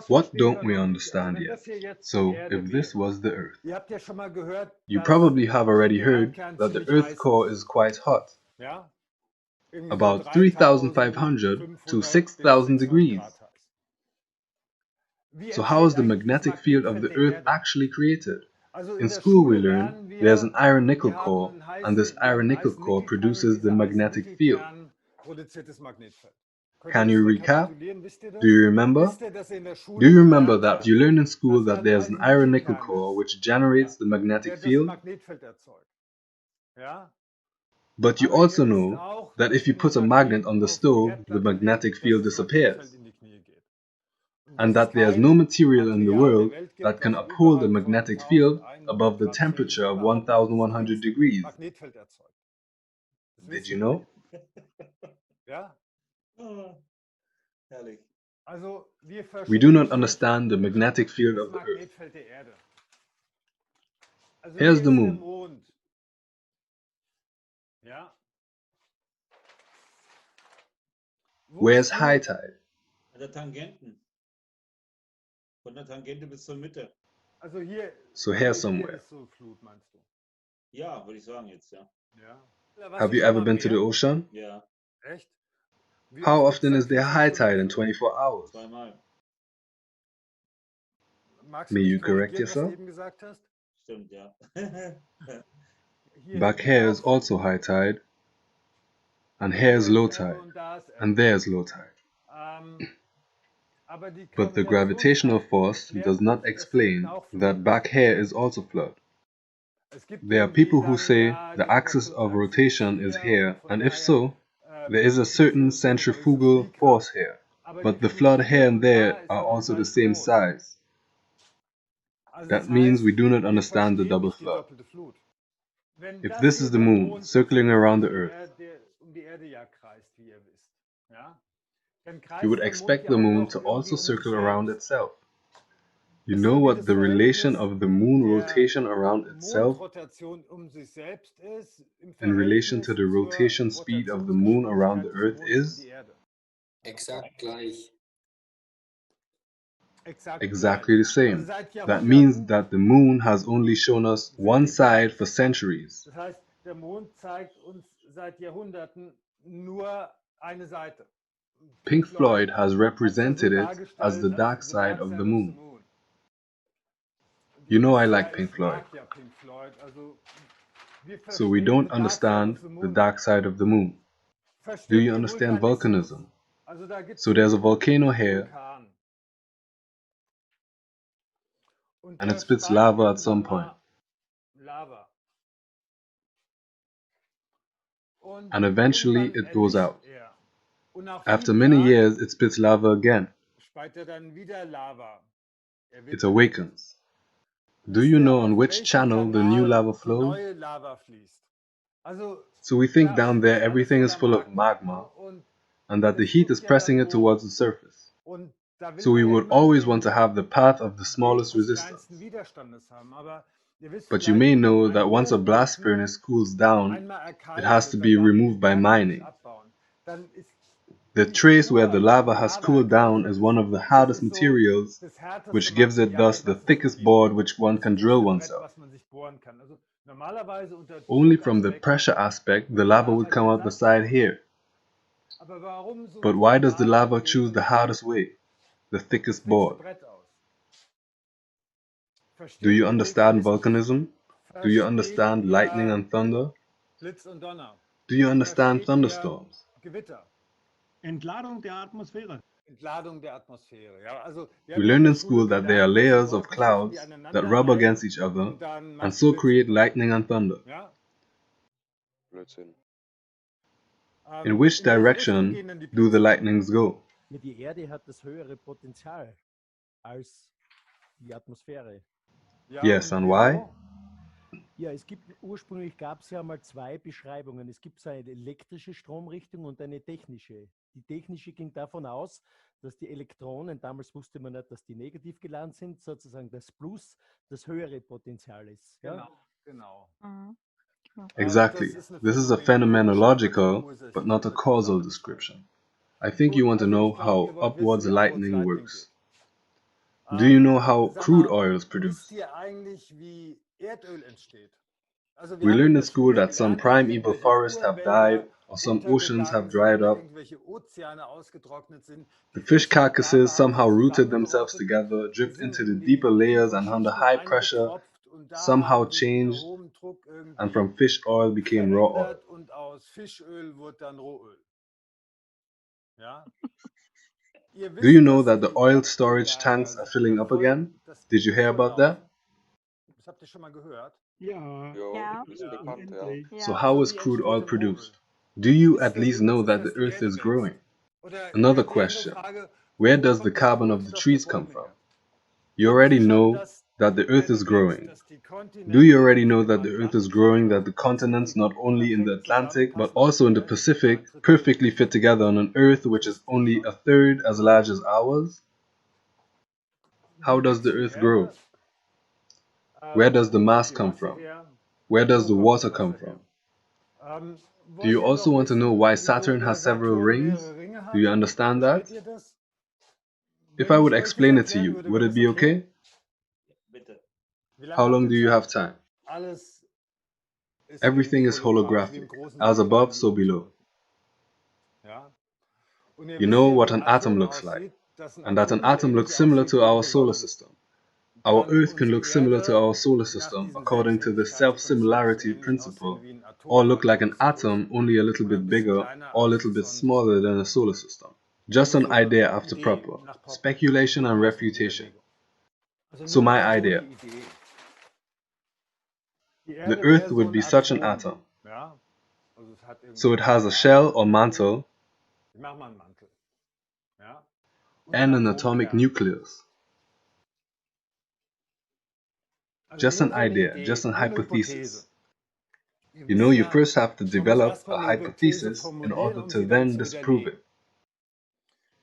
What don't we understand yet? So, if this was the Earth, you probably have already heard that the Earth's core is quite hot, about 3,500 to 6,000 degrees. So how is the magnetic field of the Earth actually created? In school we learn there's an iron-nickel core, and this iron-nickel core produces the magnetic field. Can you recap? Do you remember? Do you remember that you learned in school that there's an iron-nickel core which generates the magnetic field? But you also know that if you put a magnet on the stove, the magnetic field disappears, and that there's no material in the world that can uphold a magnetic field above the temperature of 1100 degrees. Did you know? We do not understand the magnetic field of the Earth. Here's the moon. Where's high tide? An der Tangenten. Von der Tangente bis zur Mitte. So here somewhere. Ja, würde ich sagen jetzt, ja. Have you ever been to the ocean? Ja. How often is there high tide in 24 hours? Zweimal. May you correct yourself? Stimmt, ja. Back here is also high tide, and here is low tide, and there is low tide. But the gravitational force does not explain that back here is also flood. There are people who say the axis of rotation is here, and if so, there is a certain centrifugal force here, but the flood here and there are also the same size. That means we do not understand the double flood. If this is the moon circling around the Earth, you would expect the moon to also circle around itself. You know what the relation of the moon rotation around itself in relation to the rotation speed of the moon around the Earth is? Exactly the same. That means that the moon has only shown us one side for centuries. Pink Floyd has represented it as the dark side of the moon. You know I like Pink Floyd. So we don't understand the dark side of the moon. Do you understand volcanism? So there's a volcano here, and it spits lava at some point. And eventually it goes out. After many years, it spits lava again. It awakens. Do you know on which channel the new lava flows? So we think down there everything is full of magma, and that the heat is pressing it towards the surface. So we would always want to have the path of the smallest resistance. But you may know that once a blast furnace cools down, it has to be removed by mining. The trace where the lava has cooled down is one of the hardest materials, which gives it thus the thickest board which one can drill oneself. Only from the pressure aspect the lava would come out the side here. But why does the lava choose the hardest way, the thickest board? Do you understand volcanism? Do you understand lightning and thunder? Do you understand thunderstorms? Entladung der Atmosphäre. We learned in school that there are layers of clouds that rub against each other and so create lightning and thunder. In which direction do the lightnings go? Die Erde hat das höhere Potenzial als die Atmosphäre. Yes, and why? Ja, ursprünglich gab es ja mal zwei Beschreibungen. Es gibt so eine elektrische Stromrichtung und eine technische. Die technische ging davon aus, dass die Elektronen, damals wusste man nicht, dass die negativ geladen sind, sozusagen das Plus das höhere Potenzial ist. Ja? Genau. Exactly. This is a phenomenological, but not a causal description. I think you want to know how upwards lightning works. Do you know how crude oil is Wisst produced? ihr eigentlich, wie Erdöl entsteht? Also wir We haben learned in in der school Schule that some gelernt, dass primeval irgendwelche forests have died, Urwälder or some oceans have untergegangen sind dried oder up. irgendwelche Ozeane ausgetrocknet sind. The Die fish Fischkadaver carcasses haben somehow sich rooted themselves zusammengerottet, together, die dripped sind into the in deeper die layers, and under Tiefenschichten high pressure eingetropft und da somehow haben sich unter changed, hohem Druck and irgendwie from fish oil became raw oil. verändert und aus Fischöl wird dann Rohöl. Ja? Ihr Do you wisst, know dass that the die oil storage Erdöllager tanks are sich filling immer up again? das Did you hear about that? volllaufen. Das habt ihr schon mal gehört. Ja, Jo, Ja. ist ja, bekannt, ja. unendlich. So Ja. how So, is wie crude entsteht oil denn Rohöl? produced? Do you Wisst at ihr, least wie know ist es, that the dass die earth Erde is wächst? growing? Oder Another eher die andere question. Frage, Where wo does the kommt der carbon of the Kohlenstoff trees der come Bäume from? her? You Ihr already wisst schon, know dass that the die earth Erde is wächst, growing. dass die Do you Kontinente already nicht know nur that the an earth is Land, growing, sondern that the auch in continents Pazifik not only in the perfekt Atlantic but zusammenpassen also in the und Pacific 2/3 perfectly Größe fit sind? together on an earth Das which is wisst ihr only schon. a third as large as ours? How Wie does the wächst die earth grow? Erde? Where does the Wo kommt mass die come Masse from? her? Where does Wo the kommt das water come Wasser her? from? Do Wollt you ihr also noch want to know wissen, why wieso Saturn der has several Saturn rings? mehrere Ringe Do you hat? understand that? Versteht ihr das? If Wenn I would ich euch das explain it to erklären you, würde, would würde it das be okay? okay? Bitte. Wie lange How habt long ihr do you have Zeit? time? Alles ist Everything irgendwie is holographisch, wie im holographic, Großen as wie im Kleinen, above, wie so oben, so below. unten. Ja? Und ihr You wisst know ja, what wie ein an atom Atom looks like, aussieht, dass ein and that an Atom so atom looks ähnlich similar aussieht to wie our unsere solar Sonne. system. Our Kann Earth can unsere look similar to Erde our solar nach system diesem according to the Selbstständigkeitsprinzip so self-similarity ähnlich aussehen principle, wie ein or Atom, look also ein like an bisschen atom, größer only a little oder ein bit bisschen bigger kleiner or a als little das bit smaller Sonnensystem. than a solar system. Just Nur an so eine idea after Idee proper. nach Speculation and refutation. Massenüberlegung. Also So nur my mal so idea. die Idee. Die The Erde Earth wäre so would ein be such an Atom. atom. Ja, also es hat irgendwie So it einen has a Kern. shell or mantle Ich mache mal einen Mantel. Ja, und and einen an atomic Atomkern. nucleus. Also Just nur an so eine idea, Idee, just an nur eine Hypothese. hypothesis. Ihr You know, wisst you ja, first have to man muss develop erstmal a eine Hypothese hypothesis in formulieren, order um to sie dann then zu disprove widerlegen. it.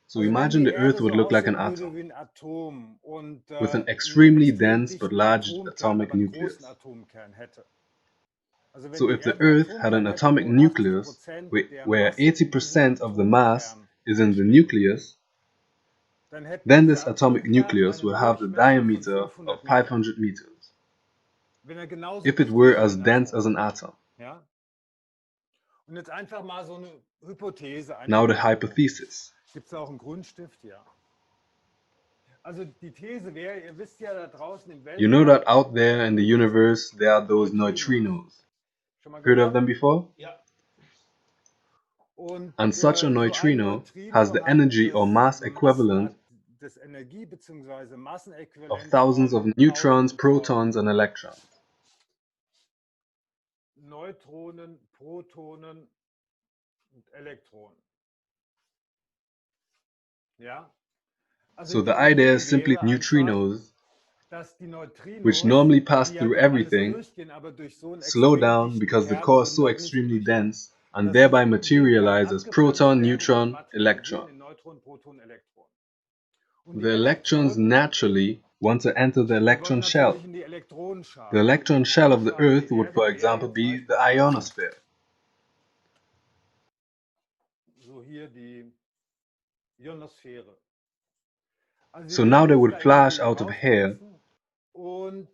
So Also wenn imagine die the Earth Erde would so look like aussehen an würde atom wie ein Atom und with an einen extremely extrem dense but dichten large Atomkern, atomic aber einen großen nucleus. Atomkern hätte. Also wenn So die if the Erde einen Earth had an Atomkern hätte, atomic wo nucleus 80% der where Masse in diesem 80% of the mass Atomkern is in the steckt, nucleus, dann hätte then dieser this atomic Atomkern nucleus einen will have the Durchmesser von diameter 500 of Metern, 500 meters wenn er genauso if it dicht were wäre wie as ein dense Atom. as an atom. Ja? Und jetzt einfach mal so eine Hypothese, eine Now the These. hypothesis. Gibt es auch einen Grundstift? Ja. Also die These wäre, ihr wisst ja da draußen im You know Weltall, that out there in the universe there are those Neutrinos. neutrinos. Schon mal Heard of gehört? them before? Ja. Und And such a so ein neutrino Neutrino has the hat energy or mass equivalent das Energie- bzw. of Massenäquivalent thousands of von neutrons, Tausenden von protons, and electrons. Neutronen, Protonen und Elektronen. Ja? Also So the die idea Idee is simply wäre einfach, neutrinos, dass die Neutrinos, which normally pass die ja through durch alles everything, durchgehen, aber durch so einen slow extrem down dichten because the Kern core is würden so dort nicht extremely durchgehen. dense and Dass thereby sie in den Kern materialize as abgebremst proton, werden und neutron, materialisieren electron. in Neutron, Proton, Elektron. Und die The electrons Elektronen, naturally want to enter the die wollen electron shell. natürlich in die Elektronenschale. The electron shell of the Schale Earth der would, Erde for wäre example, jetzt be the beispielsweise ionosphere. so hier die Ionosphäre. Also sie So würden now they jetzt would da flash irgendwie out of here rauspressen und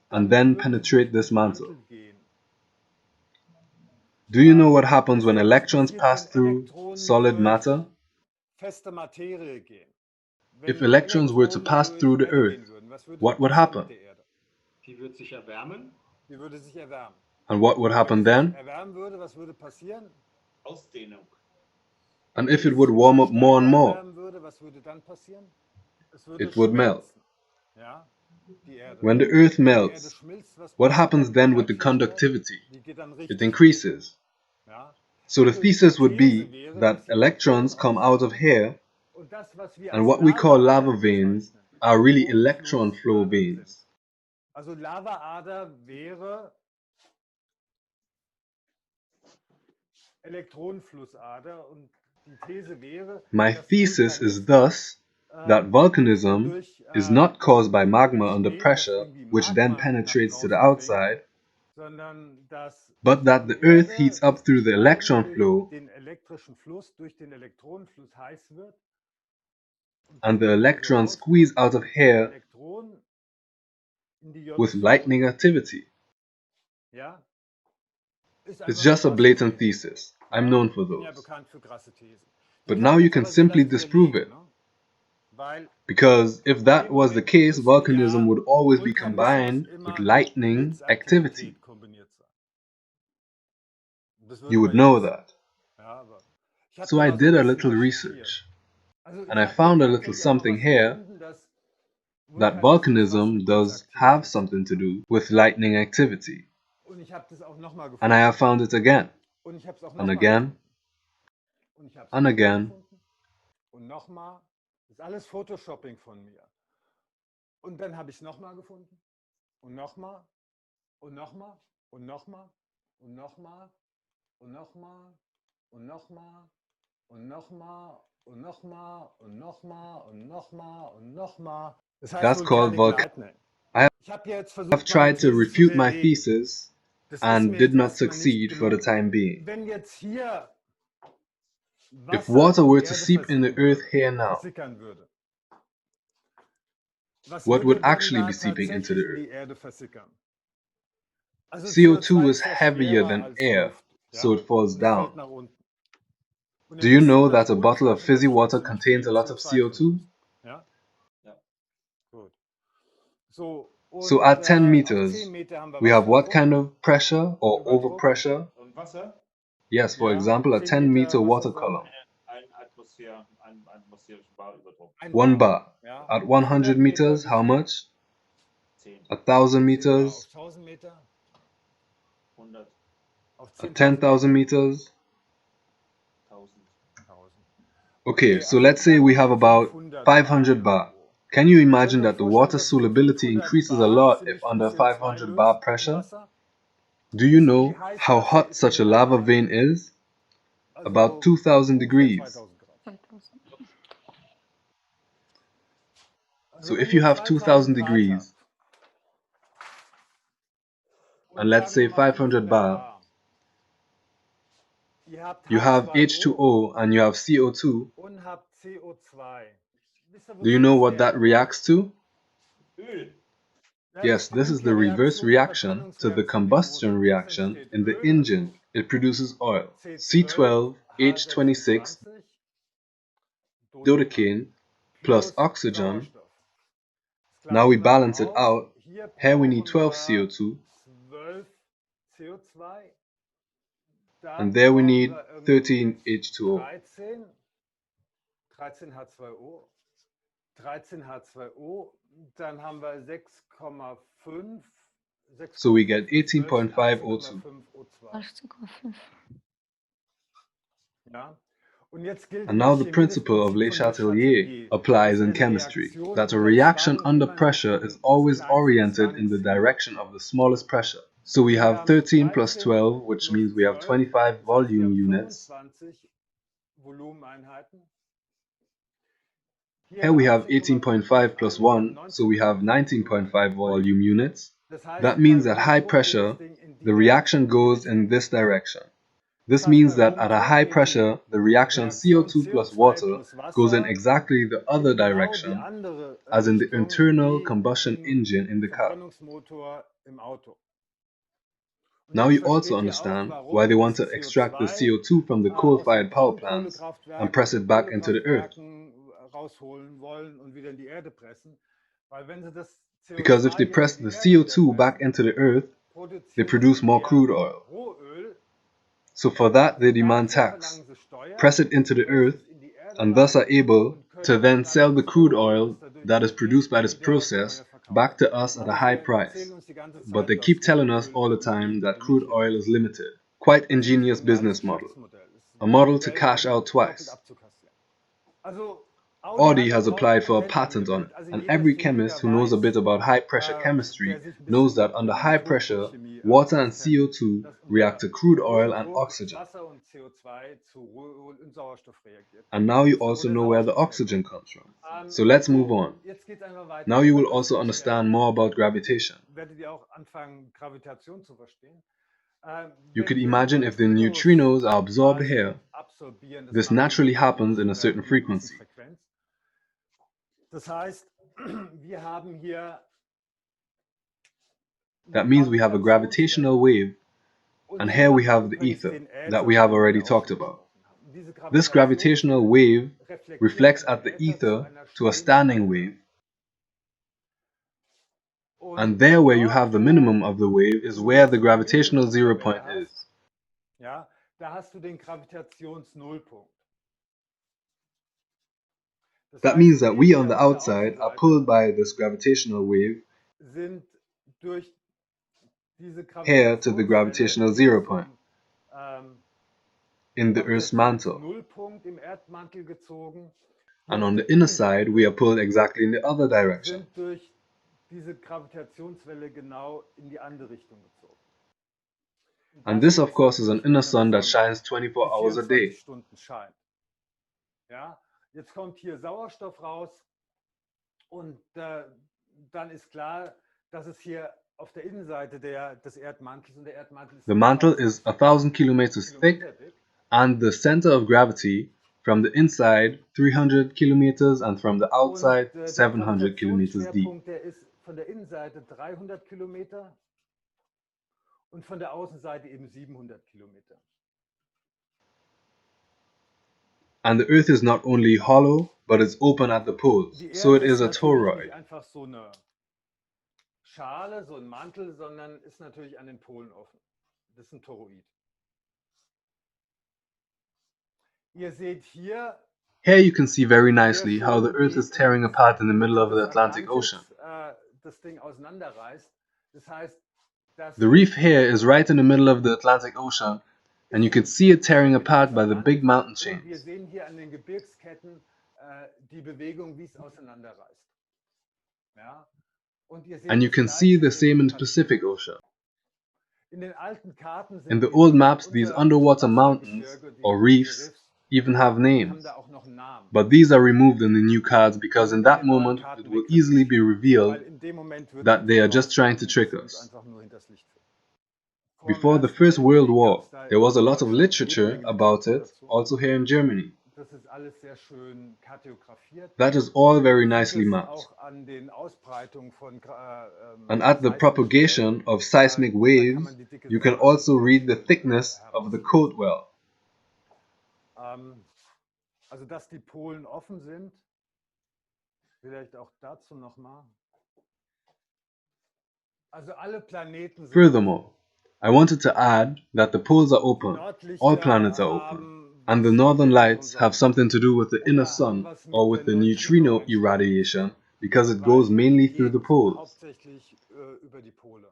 and dann then würden sie durch penetrate this diesen mantle. Mantel gehen. Do you know what happens when Wisst ihr, was electrons passiert, pass wenn through Elektronen solid durch matter? feste Materie gehen? If Wenn electrons were to Elektronen pass durch through the Erde Earth, gehen würden, was würde what dann would passieren happen? mit der Erde? Die wird sich erwärmen. Die würde sich erwärmen. And what would Wenn happen die sich then? erwärmen würde, was würde passieren? Ausdehnung. And Wenn if sie it sich would immer warm up more and stärker more, erwärmen würde, was würde dann passieren? Es würde it would melt. schmelzen. Ja, die Erde. When the Earth Wenn die Erde melts, schmilzt, was what passiert happens dann? then with the Die Leitfähigkeit, conductivity? die geht dann It richtig hoch. increases. Ja. So the Also die thesis would These be wäre, that dass die electrons Elektronen come out of ausgehen here, und das, was wir and als what we call lava Lavaadern veins bezeichnen, are really electron flow Elektronenflussadern sind. veins. Also Lavaader wäre Elektronenflussader und die These wäre, My dass thesis is Vulkanismus thus that nicht nur volcanism durch is not caused by magma under Entstehen, dass pressure, irgendwie which then Magma nach penetrates to the draußen dringt, outside, sondern dass but that die the Earth Erde heats up through the alleine electron durch flow den elektrischen Fluss, durch den Elektronenfluss heiß wird and the electrons squeeze out of here Elektron in die with Ionosphäre. lightning activity. Ja? Ist It's einfach just a eine krasse blatant These. thesis. I'm known for Bin ja those. bekannt für krasse Thesen. Die But kann now man you jetzt can aber so simply leicht disprove widerlegen, it. ne? Weil Because if in that dem was the Moment case, müsste volcanism ja would always be Vulkanismus combined with immer mit lightning activity. Blitzaktivität kombiniert sein. Das würde You would man ja know wissen. that. Ja, aber ich habe So da I mal so ein did a bisschen little recherchiert. research, Also and ich I habe hier found a little tatsächlich auch mal something was here gefunden, dass that Vulkanismus was volcanism mit does have Blitzaktivität zu something to tun hat. do with lightning activity. Und ich habe das auch nochmal And I gefunden. have found it again, Und ich habe es auch and nochmal again, gefunden. Und ich habe es and nochmal again. gefunden. Und nochmal. Das ist alles Photoshopping von mir. Und dann habe ich es nochmal gefunden. Und nochmal. Und nochmal. Und nochmal. Und nochmal. Und nochmal. Und nochmal. Und nochmal. Und nochmal. Und nochmal. Und nochmal. Und nochmal. Das heißt That's called Volcanic Lightning. I Ich habe jetzt have versucht, meine tried to These zu refute my widerlegen. thesis Das ist and mir did jetzt not erstmal nicht succeed for the gelungen. time being. Wenn jetzt hier If Wasser water in were die to Erde seep in the versickern earth würde, here now, versickern würde, was what würde would denn actually da be seeping into tatsächlich the in earth? die Erde versickern? Also CO2 CO2 is ist ja heavier schwerer than als air, Luft, so ja? it falls Und es fällt down. nach unten. Und Do ihr you wisst ja, know dass that a bottle of Kohlenstoff in der fizzy water Süße ziemlich contains viel a lot of CO2 drin CO2? ist. Ja? Ja. Gut. So, So und at 10 auf 10 meters, Meter haben wir we was have für what Druck? kind of pressure or Überdruck? overpressure? Und Wasser? Yes, for Ja, example, a 10 10 meter Meter water Wassersäule. column. Ein atmosphärischen Barüberdruck. Ein 1 Bar. bar. Ja? At Auf 100 100 Meter meters, wie how viel? much? 10, 1,000 10 Bar. Auf meters? 1000 Meter? 100, Auf At 10.000 10,000 Meter? meters? 1000. 1000. Okay, Okay, so also let's say sagen we wir have about 500 500 Bar bar. irgendwo. Can you Ihr könnt imagine euch that the vorstellen, water dass solubility 500 increases a Bar lot if ziemlich viel under CO2 500 bar löst im pressure? Wasser. Do you Wie know heiß how Wasser hot ist in such a der lava Lava? vein is? About Also 2000 ungefähr degrees. 2000 Grad. Also So wenn if you ihr have 2000 2000 Grad habt degrees and und let's sagen say wir mal 500 500 bar, Bar, ihr habt you have H2O H2O and you have CO2. und habt CO2. Wisst ihr, Do you wozu know das what that wäre? reacts to? Öl. Ja, Yes, das this is the dunkle reverse Reaktion, die reaction to the Verbrennungsreaktion im combustion Motor. Es reaction entsteht in the Öl, engine. also It produces oil. C12, C12H26 H26, dodecane plus plus oxygen. Sauerstoff. Das Now we gleichen wir balance mal it aus. out. Hier Here we need brauchen 12 wir CO2 12 CO2. Da and there we brauchen need wir irgendwie 13 H2O. 13 H2O. 13 H2O. Dann haben wir 6,5. So we get 18,5 18.5 O2. O2. 18,5. Ja? Und jetzt gilt And in der now the Chemie das principle of Prinzip Le von Le Chatelier Chatelier, applies dass in eine chemistry, Reaktion that a unter reaction Zwang under immer in pressure is Richtung des always kleinsten oriented in the Zwangs geht. direction of the smallest pressure. So we Also wir have haben 13 plus 13 12, which plus means we have 12, 25 das heißt, wir volume haben units. 25 Volumeneinheiten. Here we have 18,5 18.5 plus plus 1, 1, so we have 19.5 Volumeneinheiten. volume units. Das heißt, That bei means at high Runddruck geht das pressure, Ding in die the reaction Reaktion in die goes in Richtung. this direction. Das This heißt, means bei that at a Runddruck high geht die pressure, the reaction Reaktion CO2 plus CO2 water plus goes in Wasser exactly the other in genau die direction andere as in the Richtung internal wie combustion im engine in the car. Verbrennungsmotor im Auto. Und Now jetzt you also versteht ihr auch, understand why warum they want das to extract the CO2 CO2 from the aus den coal-fired power plants and press Braunkohlekraftwerken it und back into the earth. Kohlekraftwerken rausholen wollen und wieder in die Erde pressen. Weil wenn sie das Because if CO2 they jetzt press in the die Erde wieder CO2 back pressen, into the earth, they produzieren produce sie more mehr crude oil. Rohöl. So for that they demand Dafür tax, verlangen sie Steuer, press it into the pressen earth, es in die Erde and thus are rein able und to können then uns dann sell the das crude Rohöl, oil was dadurch that is entsteht, produced by this wieder process teuer verkaufen. back to us at Aber a sie high erzählen price. uns die ganze But Zeit, they dass keep telling us Rohöl all the irgendwie time that crude limitiert oil ist. is limited. Quite Das ist ein ingenious geniales business model. Geschäftsmodell. Das ist A model to Geld cash out doppelt twice. abzukassieren. Also Audi hat has darauf applied ein for a Patent patent on it, angemeldet. Also and jeder every chemist Chemiker who knows a weiß, bit about high pressure chemistry der sich ein knows bisschen that under mit high pressure, Strukturchemie water and auskennt, CO2 dass react unter to crude oil hohem and Druck oxygen. Wasser und CO2 zu Rohöl und Sauerstoff reagiert. And now you Das ist, wo also der know where the Sauerstoff oxygen herkommt. comes from. So let's move So, on. jetzt geht es einfach weiter. Now Ihr you will könnt euch also vorstellen, understand more about gravitation. werdet ihr auch anfangen, Gravitation zu verstehen. You Wenn could hier die imagine if the Neutrinos neutrinos are absorbed quasi here, absorbieren, das this machen sie naturally mit happens in a einer certain gewissen frequency. Frequenz. Das heißt, wir haben hier That means we have a gravitational wave, and here we have the ether that we have already talked about. This gravitational wave reflects at the ether to a standing wave, and there where you have the minimum of the wave is where the gravitational zero point is. Ja, da hast du den Gravitationsnullpunkt. That means that we on the outside are pulled by this gravitational wave sind durch diese here to the gravitational zero point ähm, in the Earth's mantle. Nullpunkt im Erdmantel gezogen. And on the inner side, we are pulled exactly in the other direction. Sind durch diese Gravitationswelle genau in die andere Richtung gezogen. And this, of course, is an inner sun that shines 24 hours a day. Stunden scheint. Ja, jetzt kommt hier Sauerstoff raus und dann ist klar, dass es hier auf der Innenseite des Erdmantels und der Erdmantel ist The mantle is 1,000 kilometers thick, and the center of gravity from the inside 300 kilometers and from the outside 700 kilometers deep. Der ist von der Innenseite 300 Kilometer und von der Außenseite eben 700 Kilometer. And the Earth is not only hollow, but it's open at the poles, so it is a toroid. Nicht einfach so eine Schale, so ein Mantel, sondern ist natürlich an den Polen offen. Das ist ein Toroid. Ihr seht hier, Here you can see very nicely how the Earth is tearing apart in the middle of the Atlantic Ocean. Das Ding auseinanderreißt. Das heißt, the reef here is right in the middle of the Atlantic Ocean, and you can see it tearing apart by the big mountain chains. Wir sehen hier an den Gebirgsketten die Bewegung, wie es auseinanderreißt. Ja? Und ihr seht And you can see the same in the Pacific Ocean. In den alten Karten In the old maps, these underwater mountains, or reefs, even have names. But these are removed in the new cards because in that moment it will easily be revealed that they are just trying to trick us. Before the First World War, there was a lot of literature about it, also here in Germany. That is all very nicely mapped. And at the propagation of seismic waves, you can also read the thickness of the coat well. Also, dass die Polen offen sind, vielleicht auch dazu nochmal. Also alle Planeten sind. Furthermore, I wanted to add that the poles are open, all planets are open, and the northern lights have something to do with the inner sun or with the neutrino irradiation because it goes mainly through the poles. Hauptsächlich über die Pole.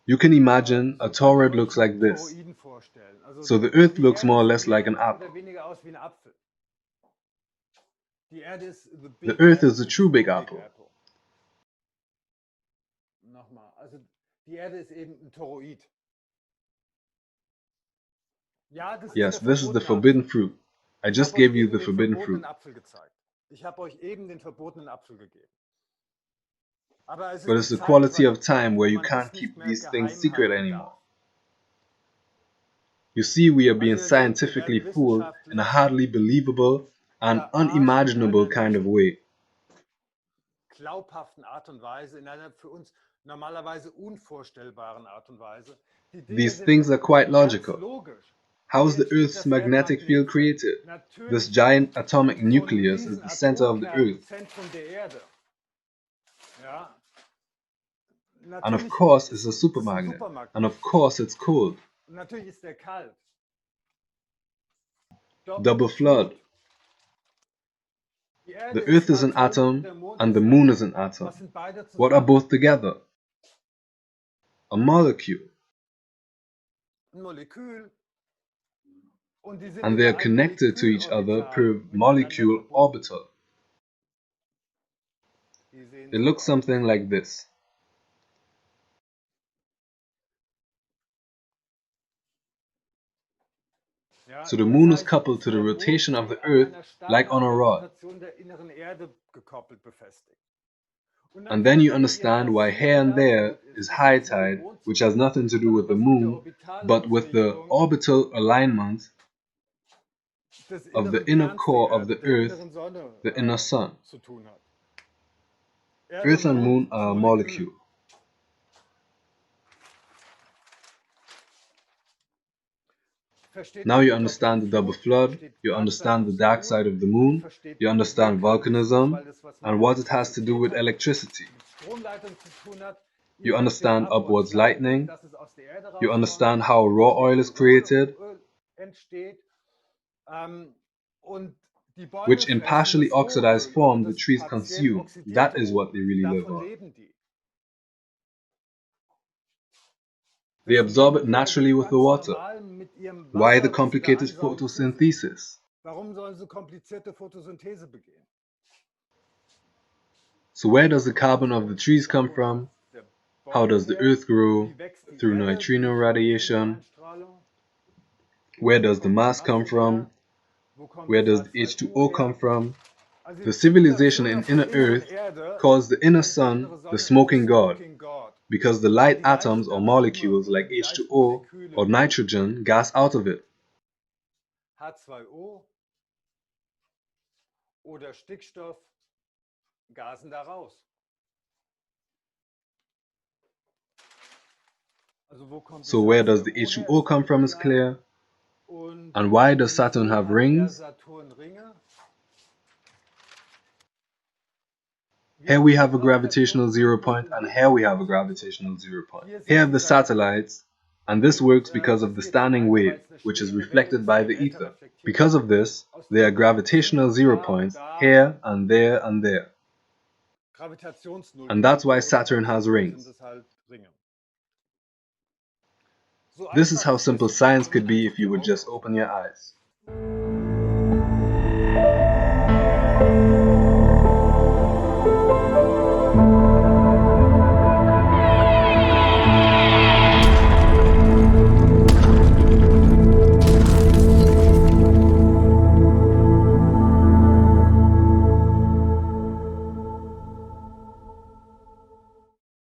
You can imagine a toroid looks like this. So the Earth looks more or less like an apple. The Earth is the true big apple. Nochmal, also die Erde ist eben ein Toroid. Yes, this is the forbidden fruit. I just gave you the forbidden fruit. Ich habe euch eben den verbotenen Apfel gegeben. But it's the quality of time where you can't keep these things secret anymore. You see, we are being scientifically fooled in a hardly believable and unimaginable kind of way. Glaubhaften Art und Weise, in einer für uns normalerweise unvorstellbaren Art und Weise. These things are quite logical. How is the Earth's magnetic field created? This giant atomic nucleus is the center of the Earth. And of course it's a supermagnet. And of course it's cold. Double flood. The Earth is an atom and the Moon is an atom. What are both together? A molecule. And they are connected to each other per molecule orbital. It looks something like this. So the Moon is coupled to the rotation of the Earth like on a rod. And then you understand why here and there is high tide, which has nothing to do with the moon, but with the orbital alignment of the inner core of the Earth, the inner sun. Earth and moon are a molecule. Now you understand the double flood, you understand the dark side of the moon, you understand volcanism, and what it has to do with electricity. You understand upwards lightning, you understand how raw oil is created, which in partially oxidized form the trees consume. That is what they really live on. They absorb it naturally with the water. Why the complicated photosynthesis? So where does the carbon of the trees come from? How does the earth grow? Through neutrino radiation. Where does the mass come from? Where does the H2O come from? The civilization in inner earth calls the inner sun the smoking god, because the light atoms or molecules like H2O or nitrogen gas out of it. H2O oder Stickstoff gasen da raus. So where does the H2O come from is clear. And why does Saturn have rings? Here we have a gravitational zero point, and here we have a gravitational zero point. Here are the satellites, and this works because of the standing wave, which is reflected by the ether. Because of this, there are gravitational zero points here and there and there. And that's why Saturn has rings. This is how simple science could be if you would just open your eyes.